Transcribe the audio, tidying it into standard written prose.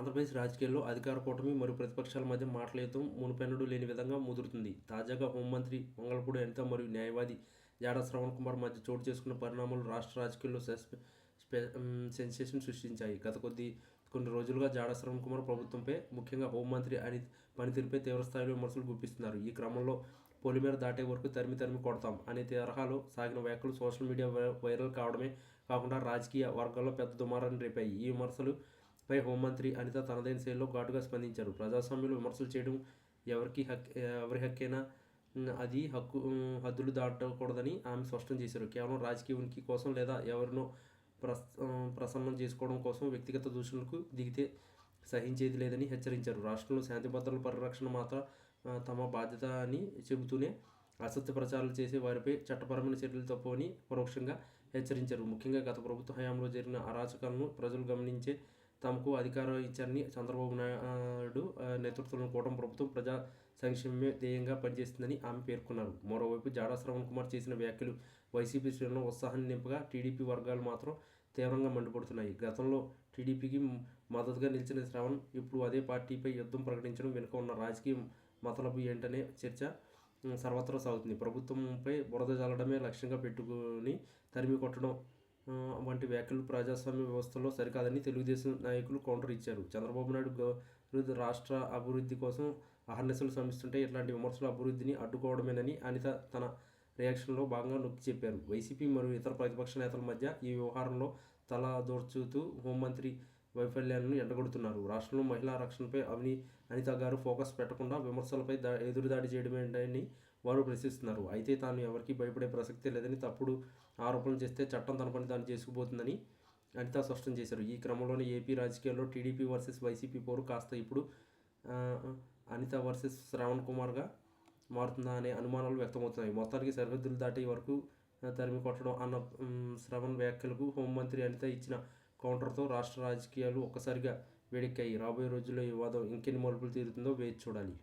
ఆంధ్రప్రదేశ్ రాజకీయాల్లో అధికార కూటమి మరియు ప్రతిపక్షాల మధ్య మాటల యుద్ధం మునుపెన్నడూ లేని విధంగా ముదురుతుంది. తాజాగా హోంమంత్రి వంగలపూడి అనిత మరియు న్యాయవాది జాడా శ్రవణ్ కుమార్ మధ్య చోటు చేసుకున్న పరిణామాలు రాష్ట్ర రాజకీయాల్లో సెన్సేషన్ సృష్టించాయి. గత కొన్ని రోజులుగా జాడా శ్రవణ్ కుమార్ ప్రభుత్వంపై, ముఖ్యంగా హోంమంత్రి పనితీరుపై తీవ్రస్థాయిలో విమర్శలు గుప్పిస్తున్నారు. ఈ క్రమంలో పొలిమేర దాటే వరకు తరిమి కొడతాం అనే తరహాలో సాగిన వ్యాఖ్యలు సోషల్ మీడియా వైరల్ కావడమే కాకుండా రాజకీయ వర్గాల్లో పెద్ద దుమారాన్ని రేపాయి. ఈ విమర్శలు పై హోంమంత్రి అనిత తనదైన శైలిలో ఘాటుగా స్పందించారు. ప్రజాస్వామ్యంలో విమర్శలు చేయడం ఎవరి హక్కైనా అది హద్దులు దాటకూడదని ఆమె స్పష్టం చేశారు. కేవలం రాజకీయ ఉనికి కోసం లేదా ఎవరినో ప్రసన్నం చేసుకోవడం కోసం వ్యక్తిగత దూషణలకు దిగితే సహించేది లేదని హెచ్చరించారు. రాష్ట్రంలో శాంతి భద్రతల పరిరక్షణ మాత్రం తమ బాధ్యత అని చెబుతూనే అసత్య ప్రచారాలు చేసే వారిపై చట్టపరమైన చర్యలు తప్పవని పరోక్షంగా హెచ్చరించారు. ముఖ్యంగా గత ప్రభుత్వ హయాంలో జరిగిన అరాచకాలను ప్రజలు గమనించే తమకు అధికారం ఇచ్చారని, చంద్రబాబు నాయుడు నేతృత్వంలో కూటమి ప్రభుత్వం ప్రజా సంక్షేమమే ధ్యేయంగా పనిచేస్తుందని ఆమె పేర్కొన్నారు. మరోవైపు జాడా శ్రవణ్ కుమార్ చేసిన వ్యాఖ్యలు వైసీపీ శ్రేణుల్లో ఉత్సాహాన్ని నింపగా, టీడీపీ వర్గాలు మాత్రం తీవ్రంగా మండిపడుతున్నాయి. గతంలో టీడీపీకి మద్దతుగా నిలిచిన శ్రవణ్ ఇప్పుడు అదే పార్టీపై యుద్ధం ప్రకటించడం వెనుక ఉన్న రాజకీయ మతలబు ఏంటనే చర్చ సర్వత్రా సాగుతుంది. ప్రభుత్వంపై బురద జల్లడమే లక్ష్యంగా పెట్టుకుని తరిమి కొట్టడం వంటి వ్యాఖ్యలు ప్రజాస్వామ్య వ్యవస్థలో సరికాదని తెలుగుదేశం నాయకులు కౌంటర్ ఇచ్చారు. చంద్రబాబు నాయుడు రాష్ట్ర అభివృద్ధి కోసం అహర్నిశలు శ్రమిస్తుంటే ఇట్లాంటి విమర్శలు అభివృద్ధిని అడ్డుకోవడమేనని అనిత తన రియాక్షన్లో భాగంగా నొక్కి చెప్పారు. వైసీపీ మరియు ఇతర ప్రతిపక్ష నేతల మధ్య ఈ వ్యవహారంలో తలదూర్చుతూ హోంమంత్రి వైఫల్యాలను ఎండగొడుతున్నారు. రాష్ట్రంలో మహిళా రక్షణపై అనిత గారు ఫోకస్ పెట్టకుండా విమర్శలపై ఎదురుదాడి చేయడమేంటని వారు ప్రశ్నిస్తున్నారు. అయితే తాను ఎవరికీ భయపడే ప్రసక్తే లేదని, తప్పుడు ఆరోపణలు చేస్తే చట్టం తన పని తాను చేసుకుపోతుందని అనిత స్పష్టం చేశారు. ఈ క్రమంలోనే ఏపీ రాజకీయాల్లో టీడీపీ వర్సెస్ వైసీపీ పోరు కాస్త ఇప్పుడు అనిత వర్సెస్ శ్రవణ్ కుమార్గా మారుతుందా అనే అనుమానాలు వ్యక్తమవుతున్నాయి. మొత్తానికి సరిహద్దులు దాటే వరకు తరిమి కొట్టడం అన్న శ్రవణ్ వ్యాఖ్యలకు హోంమంత్రి అనిత ఇచ్చిన కౌంటర్తో రాష్ట్ర రాజకీయాలు ఒక్కసారిగా వేడెక్కాయి. రాబోయే రోజుల్లో ఈ వివాదం ఇంకెన్ని మలుపులు తీరుతుందో వేచి చూడాలి.